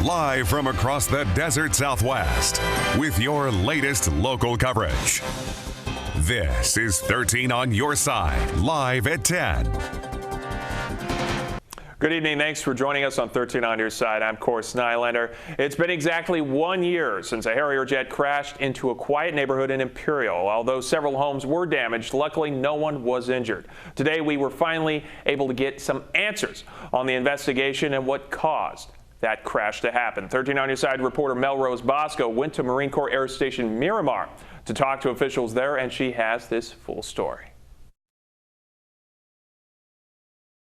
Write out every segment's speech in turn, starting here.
live from across the desert Southwest with your latest local coverage. This is 13 on Your Side, live at 10. Good evening. Thanks for joining us on 13 on Your Side. I'm, of course, Nylander. It's been exactly 1 year since a Harrier jet crashed into a quiet neighborhood in Imperial. Although several homes were damaged, luckily no one was injured. Today, we were finally able to get some answers on the investigation and what caused that crash to happen. 13 on Your Side reporter Melrose Bosco went to Marine Corps Air Station Miramar to talk to officials there, and she has this full story.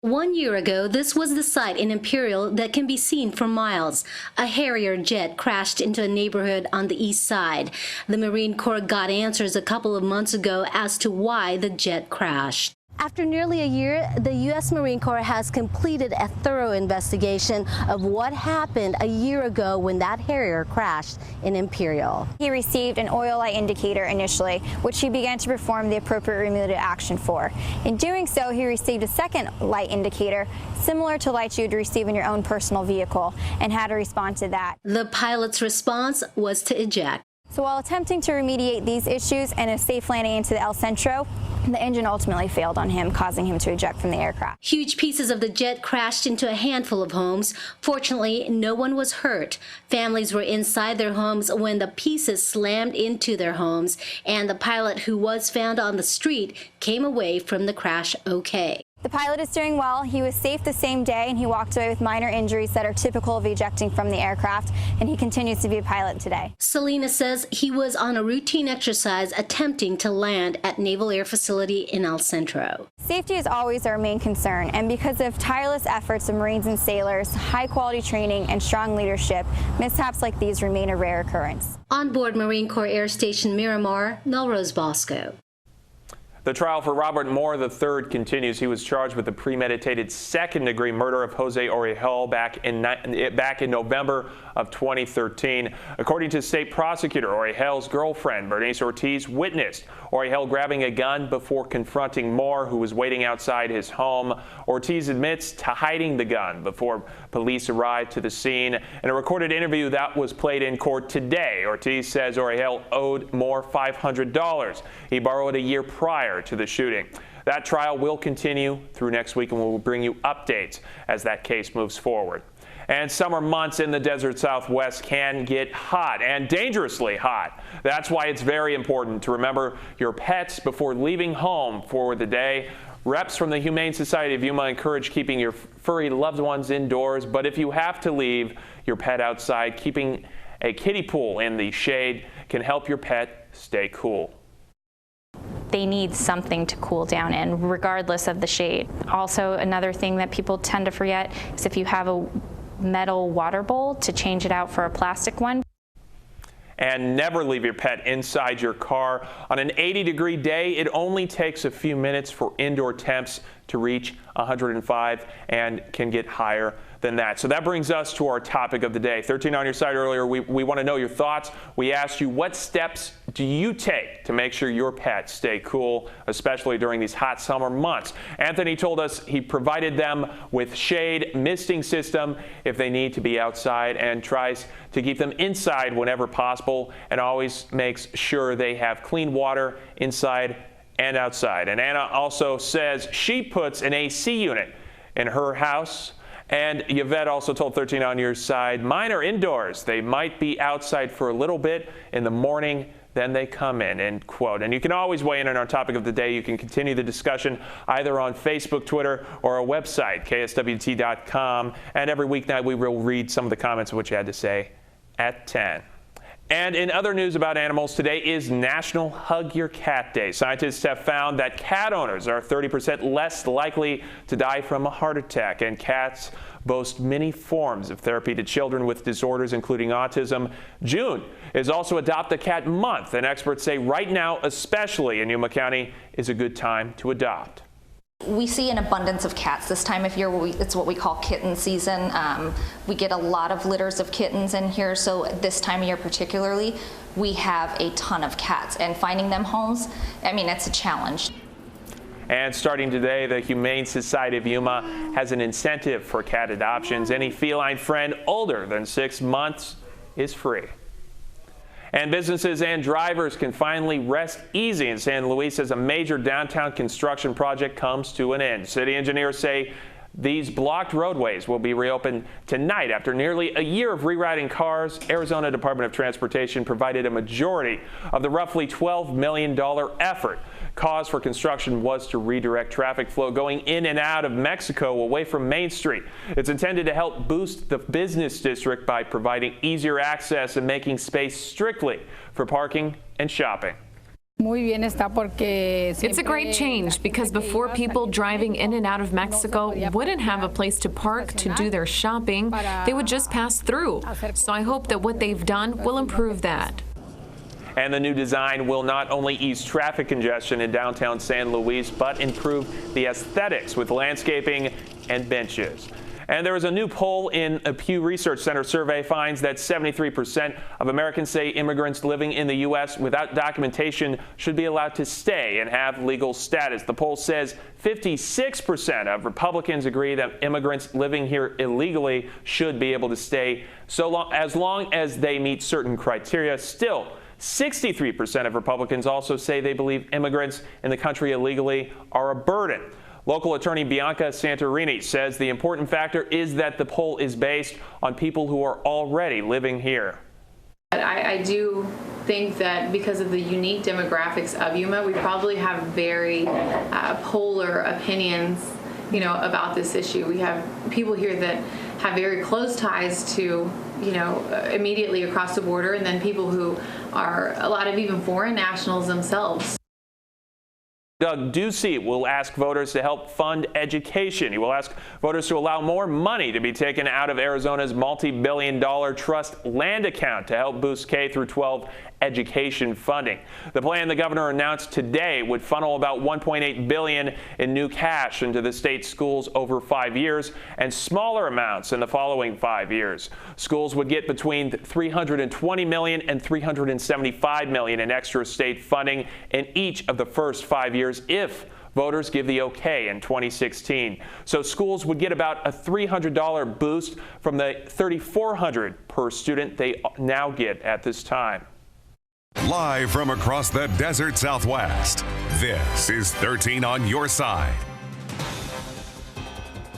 1 year ago, this was the site in Imperial that can be seen for miles. A Harrier jet crashed into a neighborhood on the east side. The Marine Corps got answers a couple of months ago as to why the jet crashed. After nearly a year, the U.S. Marine Corps has completed a thorough investigation of what happened a year ago when that Harrier crashed in Imperial. He received an oil light indicator initially, which he began to perform the appropriate remedial action for. In doing so, he received a second light indicator, similar to lights you would receive in your own personal vehicle, and had to respond to that. The pilot's response was to eject. So while attempting to remediate these issues and a safe landing into the El Centro, the engine ultimately failed on him, causing him to eject from the aircraft. Huge pieces of the jet crashed into a handful of homes. Fortunately, no one was hurt. Families were inside their homes when the pieces slammed into their homes, and the pilot, who was found on the street, came away from the crash okay. The pilot is doing well. He was safe the same day, and he walked away with minor injuries that are typical of ejecting from the aircraft, and he continues to be a pilot today. Selena says he was on a routine exercise attempting to land at Naval Air Facility in El Centro. Safety is always our main concern, and because of tireless efforts of Marines and sailors, high-quality training, and strong leadership, mishaps like these remain a rare occurrence. On board Marine Corps Air Station Miramar, Melrose Bosco. The trial for Robert Moore III continues. He was charged with the premeditated second-degree murder of Jose Orihuel back in November of 2013. According to state prosecutor, Orihuel's girlfriend, Bernice Ortiz, witnessed Orihuel grabbing a gun before confronting Moore, who was waiting outside his home. Ortiz admits to hiding the gun before police arrived to the scene. In a recorded interview that was played in court today, Ortiz says Orihuel owed Moore $500 he borrowed a year prior to the shooting. That trial will continue through next week, and we'll bring you updates as that case moves forward. And summer months in the desert Southwest can get hot and dangerously hot. That's why it's very important to remember your pets before leaving home for the day. Reps from the Humane Society of Yuma encourage keeping your furry loved ones indoors, but if you have to leave your pet outside, keeping a kiddie pool in the shade can help your pet stay cool. They need something to cool down in, regardless of the shade. Also, another thing that people tend to forget is if you have a metal water bowl, to change it out for a plastic one. And never leave your pet inside your car. On an 80-degree day, it only takes a few minutes for indoor temps to reach 105 and can get higher than that. So that brings us to our topic of the day. 13 on Your Side earlier, we want to know your thoughts. We asked you, what steps do you take to make sure your pets stay cool, especially during these hot summer months? Anthony told us he provided them with shade, misting system if they need to be outside, and tries to keep them inside whenever possible, and always makes sure they have clean water inside and outside. And Anna also says she puts an AC unit in her house. And Yvette also told 13 on Your Side, mine are indoors. They might be outside for a little bit in the morning, then they come in, end quote. And you can always weigh in on our topic of the day. You can continue the discussion either on Facebook, Twitter, or our website, KSWT.com. And every weeknight we will read some of the comments of what you had to say at 10. And in other news about animals, today is National Hug Your Cat Day. Scientists have found that cat owners are 30% less likely to die from a heart attack, and cats boast many forms of therapy to children with disorders, including autism. June is also Adopt a Cat Month, and experts say right now, especially in Yuma County, is a good time to adopt. We see an abundance of cats this time of year. It's what we call kitten season. We get a lot of litters of kittens in here, so this time of year particularly, we have a ton of cats, and finding them homes, I mean, it's a challenge. And starting today, the Humane Society of Yuma has an incentive for cat adoptions. Any feline friend older than 6 months is free. And businesses and drivers can finally rest easy in San Luis as a major downtown construction project comes to an end. City engineers say these blocked roadways will be reopened tonight after nearly a year of rerouting cars. Arizona Department of Transportation provided a majority of the roughly $12 million effort. Cause for construction was to redirect traffic flow going in and out of Mexico away from Main Street. It's intended to help boost the business district by providing easier access and making space strictly for parking and shopping. It's a great change because before people driving in and out of Mexico wouldn't have a place to park to do their shopping. They would just pass through. So I hope that what they've done will improve that. And the new design will not only ease traffic congestion in downtown San Luis, but improve the aesthetics with landscaping and benches. And there is a new poll in a Pew Research Center survey finds that 73% of Americans say immigrants living in the U.S. without documentation should be allowed to stay and have legal status. The poll says 56% of Republicans agree that immigrants living here illegally should be able to stay as long as they meet certain criteria. Still, 63% of Republicans also say they believe immigrants in the country illegally are a burden. Local attorney Bianca Santorini says the important factor is that the poll is based on people who are already living here. I do think that because of the unique demographics of Yuma, we probably have very polar opinions, about this issue. We have people here that have very close ties to, immediately across the border, and then people who are a lot of even foreign nationals themselves. Doug Ducey will ask voters to help fund education. He will ask voters to allow more money to be taken out of Arizona's multi-billion-dollar trust land account to help boost K through 12 education funding. The plan the governor announced today would funnel about $1.8 billion in new cash into the state schools over 5 years and smaller amounts in the following 5 years. Schools would get between $320 million and $375 million in extra state funding in each of the first 5 years if voters give the okay in 2016. So schools would get about a $300 boost from the $3,400 per student they now get at this time. Live from across the desert Southwest, this is 13 on Your Side.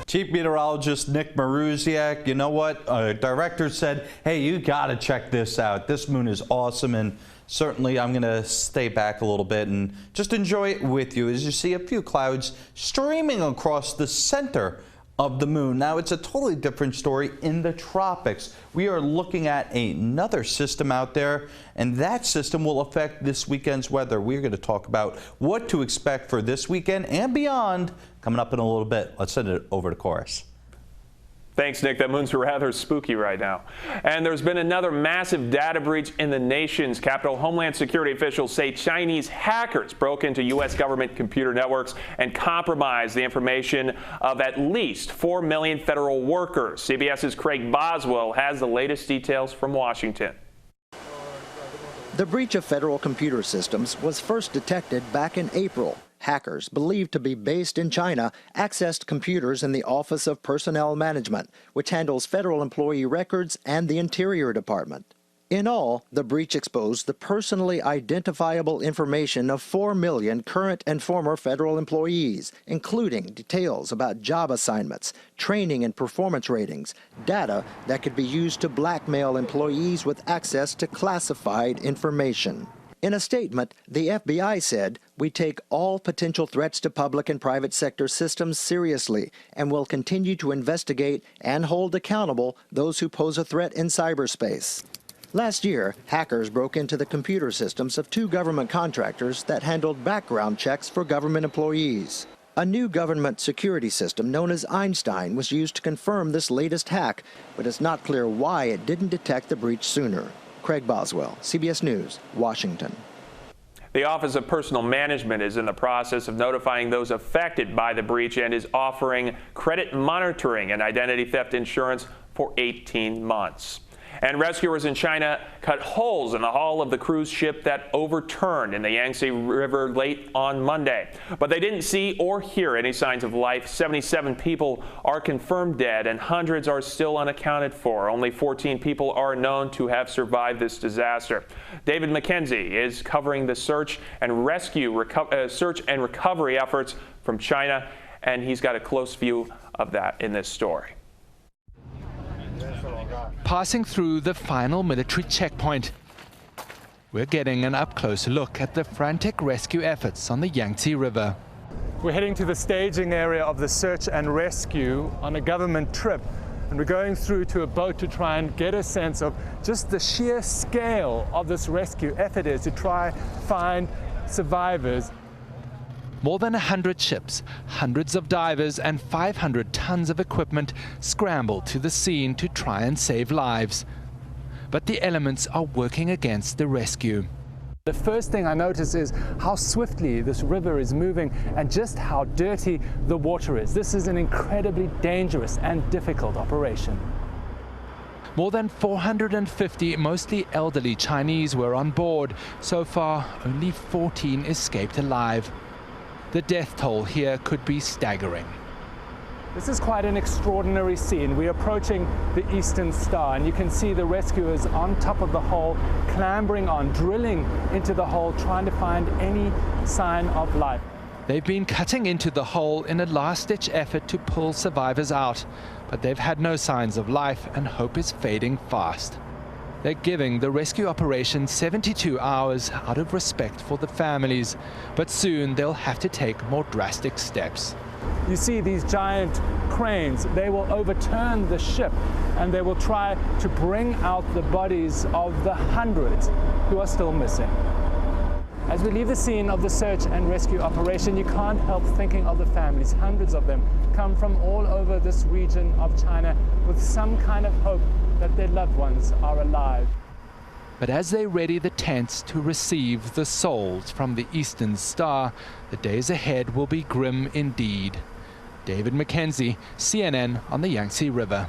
Chief Meteorologist Nick Maruziak, you know what? Director said, hey, you got to check this out. This moon is awesome, and certainly I'm going to stay back a little bit and just enjoy it with you as you see a few clouds streaming across the center of the moon. Now, it's a totally different story in the tropics. We are looking at another system out there, and that system will affect this weekend's weather. We're going to talk about what to expect for this weekend and beyond coming up in a little bit. Let's send it over to Chorus. Thanks, Nick. That moon's rather spooky right now. And there's been another massive data breach in the nation's capital. Homeland Security officials say Chinese hackers broke into U.S. government computer networks and compromised the information of at least 4 million federal workers. CBS's Craig Boswell has the latest details from Washington. The breach of federal computer systems was first detected back in April. Hackers, believed to be based in China, accessed computers in the Office of Personnel Management, which handles federal employee records and the Interior Department. In all, the breach exposed the personally identifiable information of 4 million current and former federal employees, including details about job assignments, training and performance ratings, data that could be used to blackmail employees with access to classified information. In a statement, the FBI said, "We take all potential threats to public and private sector systems seriously and will continue to investigate and hold accountable those who pose a threat in cyberspace." Last year, hackers broke into the computer systems of 2 government contractors that handled background checks for government employees. A new government security system known as Einstein was used to confirm this latest hack, but it's not clear why it didn't detect the breach sooner. Craig Boswell, CBS News, Washington. The Office of Personnel Management is in the process of notifying those affected by the breach and is offering credit monitoring and identity theft insurance for 18 months. And rescuers in China cut holes in the hull of the cruise ship that overturned in the Yangtze River late on Monday. But they didn't see or hear any signs of life. 77 people are confirmed dead and hundreds are still unaccounted for. Only 14 people are known to have survived this disaster. David McKenzie is covering the search and recovery efforts from China, and he's got a close view of that in this story. Passing through the final military checkpoint, we're getting an up-close look at the frantic rescue efforts on the Yangtze River. We're heading to the staging area of the search and rescue on a government trip, and we're going through to a boat to try and get a sense of just the sheer scale of this rescue effort is to try find survivors. More than 100 ships, hundreds of divers and 500 tons of equipment scrambled to the scene to try and save lives. But the elements are working against the rescue. The first thing I notice is how swiftly this river is moving and just how dirty the water is. This is an incredibly dangerous and difficult operation. More than 450 mostly elderly Chinese were on board. So far, only 14 escaped alive. The death toll here could be staggering. This is quite an extraordinary scene. We're approaching the Eastern Star, and you can see the rescuers on top of the hull, clambering on, drilling into the hull, trying to find any sign of life. They've been cutting into the hull in a last-ditch effort to pull survivors out, but they've had no signs of life, and hope is fading fast. They're giving the rescue operation 72 hours out of respect for the families, but soon they'll have to take more drastic steps. You see these giant cranes, they will overturn the ship and they will try to bring out the bodies of the hundreds who are still missing. As we leave the scene of the search and rescue operation, you can't help thinking of the families. Hundreds of them come from all over this region of China with some kind of hope that their loved ones are alive. But as they ready the tents to receive the souls from the Eastern Star, the days ahead will be grim indeed. David McKenzie, CNN on the Yangtze River.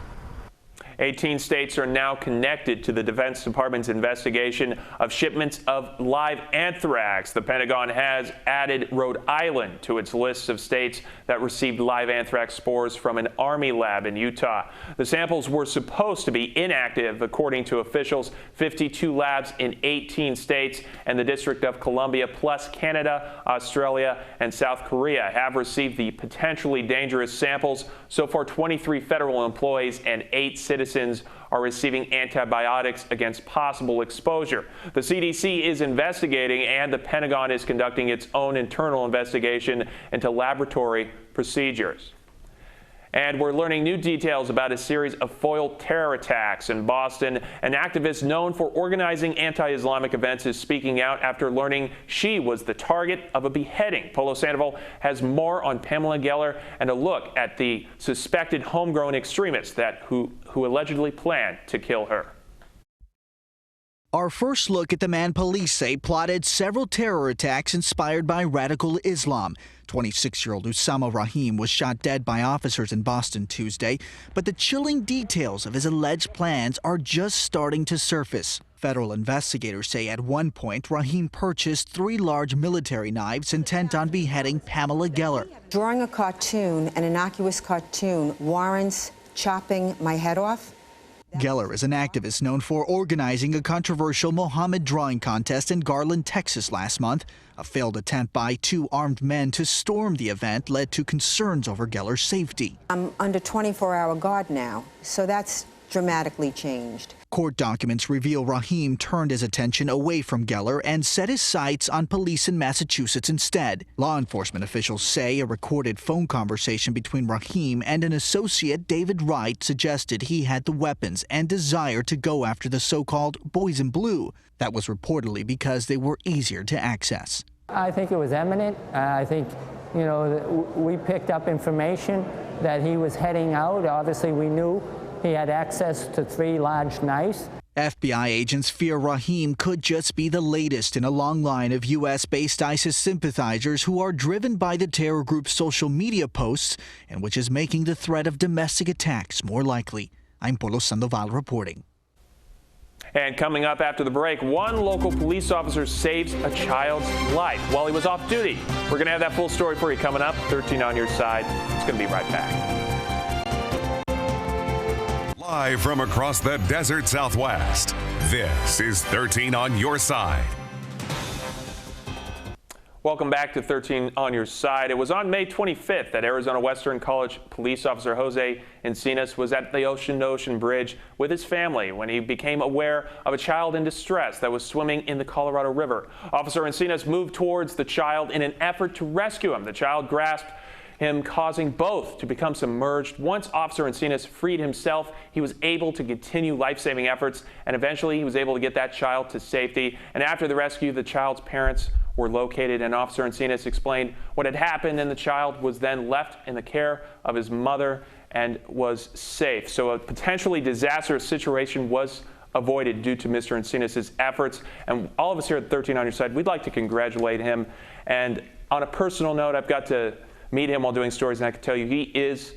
18 states are now connected to the Defense Department's investigation of shipments of live anthrax. The Pentagon has added Rhode Island to its list of states that received live anthrax spores from an Army lab in Utah. The samples were supposed to be inactive, according to officials. 52 labs in 18 states and the District of Columbia, plus Canada, Australia, and South Korea have received the potentially dangerous samples. So far, 23 federal employees and 8 citizens are receiving antibiotics against possible exposure. The CDC is investigating, and the Pentagon is conducting its own internal investigation into laboratory procedures. And we're learning new details about a series of foiled terror attacks in Boston. An activist known for organizing anti-Islamic events is speaking out after learning she was the target of a beheading. Polo Sandoval has more on Pamela Geller and a look at the suspected homegrown extremists who allegedly planned to kill her. Our first look at the man police say plotted several terror attacks inspired by radical Islam. 26-year-old Usama Rahim was shot dead by officers in Boston Tuesday, but the chilling details of his alleged plans are just starting to surface. Federal investigators say at one point Rahim purchased 3 large military knives intent on beheading Pamela Geller. Drawing a cartoon, an innocuous cartoon, warrants chopping my head off? Geller is an activist known for organizing a controversial Mohammed drawing contest in Garland, Texas last month. A failed attempt by 2 armed men to storm the event led to concerns over Geller's safety. I'm under 24-hour guard now, so that's dramatically changed. Court documents reveal Rahim turned his attention away from Geller and set his sights on police in Massachusetts instead. Law enforcement officials say a recorded phone conversation between Rahim and an associate, David Wright, suggested he had the weapons and desire to go after the so-called boys in blue. That was reportedly because they were easier to access. I think it was imminent. I think, we picked up information that he was heading out. Obviously, we knew he had access to 3 large knives. FBI agents fear Rahim could just be the latest in a long line of U.S.-based ISIS sympathizers who are driven by the terror group's social media posts, and which is making the threat of domestic attacks more likely. I'm Polo Sandoval reporting. And coming up after the break, one local police officer saves a child's life while he was off duty. We're going to have that full story for you coming up. 13 on your side. It's going to be right back. Live from across the desert Southwest, this is 13 on your side. Welcome back to 13 on your side. It was on May 25th that Arizona Western College police officer Jose Encinas was at the Ocean Bridge with his family when he became aware of a child in distress that was swimming in the Colorado River. Officer Encinas moved towards the child in an effort to rescue him. The child grasped him, causing both to become submerged. Once Officer Encinas freed himself, he was able to continue life-saving efforts, and eventually he was able to get that child to safety. And after the rescue, the child's parents were located, and Officer Encinas explained what had happened, and the child was then left in the care of his mother and was safe. So a potentially disastrous situation was avoided due to Mr. Encinas' efforts. And all of us here at 13 on your side, we'd like to congratulate him. And on a personal note, I've got to meet him while doing stories, and I can tell you he is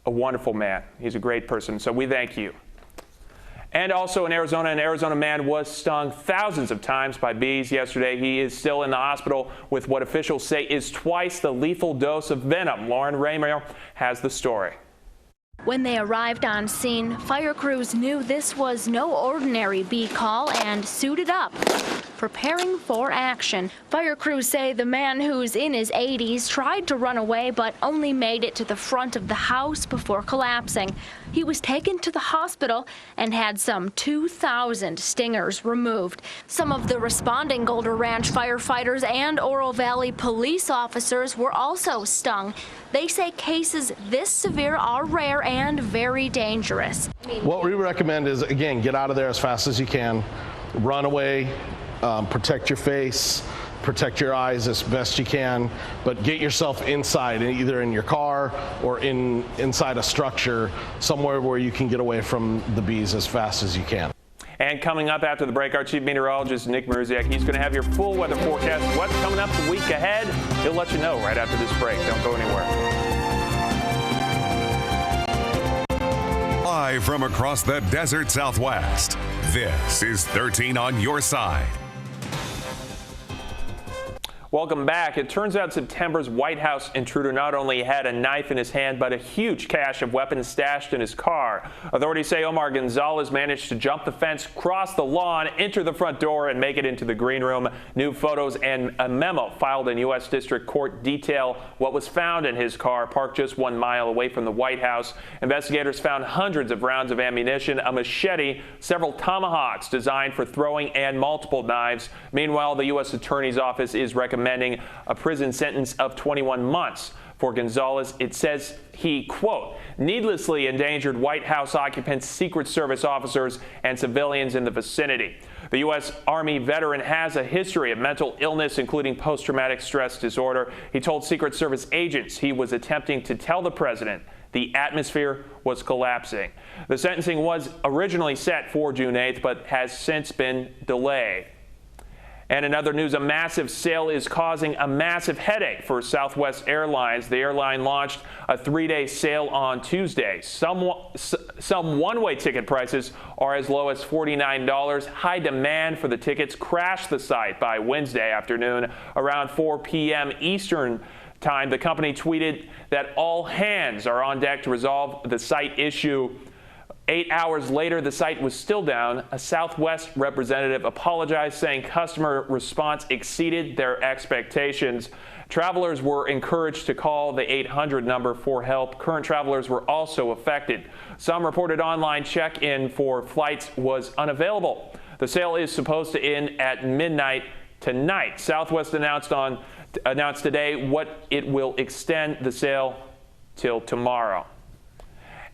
a wonderful man. He's a great person, so we thank you. And also in Arizona, an Arizona man was stung thousands of times by bees yesterday. He is still in the hospital with what officials say is twice the lethal dose of venom. Lauren Raymer has the story. When they arrived on scene, fire crews knew this was no ordinary bee call and suited up, preparing for action. Fire crews say the man, who's in his 80s, tried to run away but only made it to the front of the house before collapsing. He was taken to the hospital and had some 2,000 stingers removed. Some of the responding Golder Ranch firefighters and Oro Valley police officers were also stung. They say cases this severe are rare and very dangerous. What we recommend is, again, get out of there as fast as you can, run away, protect your face, protect your eyes as best you can, but get yourself inside, either in your car or inside a structure, somewhere where you can get away from the bees as fast as you can. And coming up after the break, our chief meteorologist, Nick Maruziak, he's going to have your full weather forecast. What's coming up the week ahead? He'll let you know right after this break. Don't go anywhere. Live from across the desert Southwest, this is 13 on your side. Welcome back. It turns out September's White House intruder not only had a knife in his hand, but a huge cache of weapons stashed in his car. Authorities say Omar Gonzalez managed to jump the fence, cross the lawn, enter the front door, and make it into the green room. New photos and a memo filed in U.S. District Court detail what was found in his car, parked just 1 mile away from the White House. Investigators found hundreds of rounds of ammunition, a machete, several tomahawks designed for throwing, and multiple knives. Meanwhile, the U.S. Attorney's Office is recommending a prison sentence of 21 months for Gonzalez. It says he, quote, needlessly endangered White House occupants, Secret Service officers, and civilians in the vicinity. The U.S. Army veteran has a history of mental illness, including post-traumatic stress disorder. He told Secret Service agents he was attempting to tell the president the atmosphere was collapsing. The sentencing was originally set for June 8th, but has since been delayed. And in other news, a massive sale is causing a massive headache for Southwest Airlines. The airline launched a 3-day sale on Tuesday. Some one-way ticket prices are as low as $49. High demand for the tickets crashed the site by Wednesday afternoon around 4 p.m. Eastern time. The company tweeted that all hands are on deck to resolve the site issue. 8 hours later, the site was still down. A Southwest representative apologized, saying customer response exceeded their expectations. Travelers were encouraged to call the 800 number for help. Current travelers were also affected. Some reported online check-in for flights was unavailable. The sale is supposed to end at midnight tonight. Southwest announced today what it will extend the sale till tomorrow.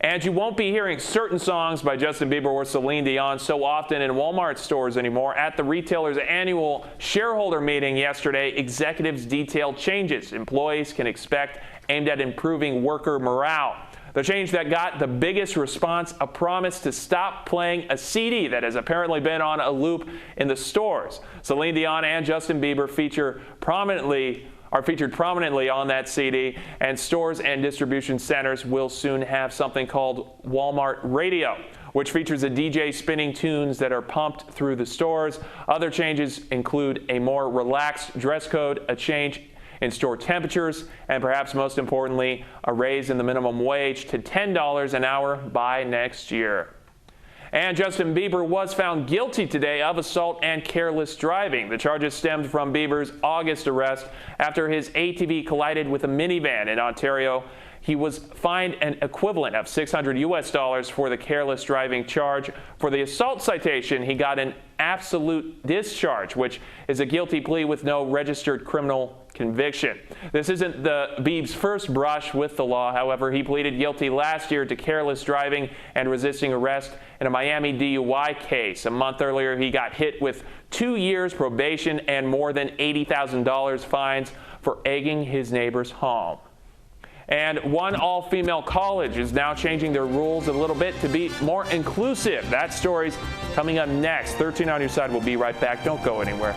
And you won't be hearing certain songs by Justin Bieber or Celine Dion so often in Walmart stores anymore. At the retailer's annual shareholder meeting yesterday, executives detailed changes employees can expect aimed at improving worker morale. The change that got the biggest response, a promise to stop playing a CD that has apparently been on a loop in the stores. Celine Dion and Justin Bieber are featured prominently on that CD, and stores and distribution centers will soon have something called Walmart Radio. which features a DJ spinning tunes that are pumped through the stores. Other changes include a more relaxed dress code, a change in store temperatures, and perhaps most importantly, a raise in the minimum wage to $10 an hour by next year. And Justin Bieber was found guilty today of assault and careless driving. The charges stemmed from Bieber's August arrest after his ATV collided with a minivan in Ontario. He was fined an equivalent of $600 for the careless driving charge. For the assault citation, he got an absolute discharge, which is a guilty plea with no registered criminal conviction. This isn't the Bieb's first brush with the law. However, he pleaded guilty last year to careless driving and resisting arrest in a Miami DUI case. A month earlier, he got hit with 2 years probation and more than $80,000 fines for egging his neighbor's home. And one all-female college is now changing their rules a little bit to be more inclusive. That story's coming up next. 13 on your side. We'll be right back. Don't go anywhere.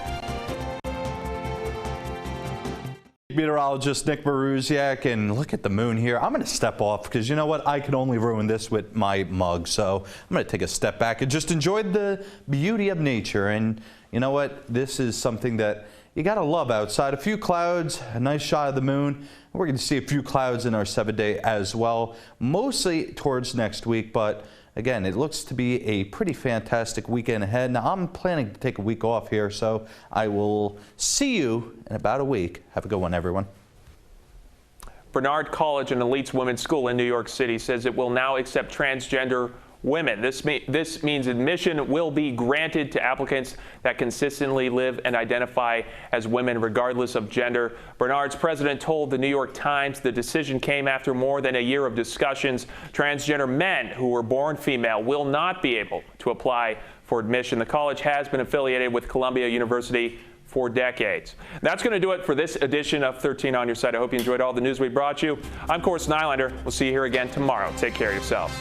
Meteorologist Nick Maruziak, and look at the moon here. I'm going to step off because you know what? I can only ruin this with my mug. So I'm going to take a step back and just enjoy the beauty of nature. And you know what? This is something that you got to love outside. A few clouds, a nice shot of the moon. We're going to see a few clouds in our 7-day as well, mostly towards next week. But again, it looks to be a pretty fantastic weekend ahead. Now, I'm planning to take a week off here, so I will see you in about a week. Have a good one, everyone. Bernard College, an elite women's school in New York City, says it will now accept transgender women. This means admission will be granted to applicants that consistently live and identify as women regardless of gender. Bernard's president told the New York Times the decision came after more than a year of discussions. Transgender men who were born female will not be able to apply for admission. The college has been affiliated with Columbia University for decades. That's going to do it for this edition of 13 on Your Side. I hope you enjoyed all the news we brought you. I'm, of course, Nylander. We'll see you here again tomorrow. Take care of yourselves.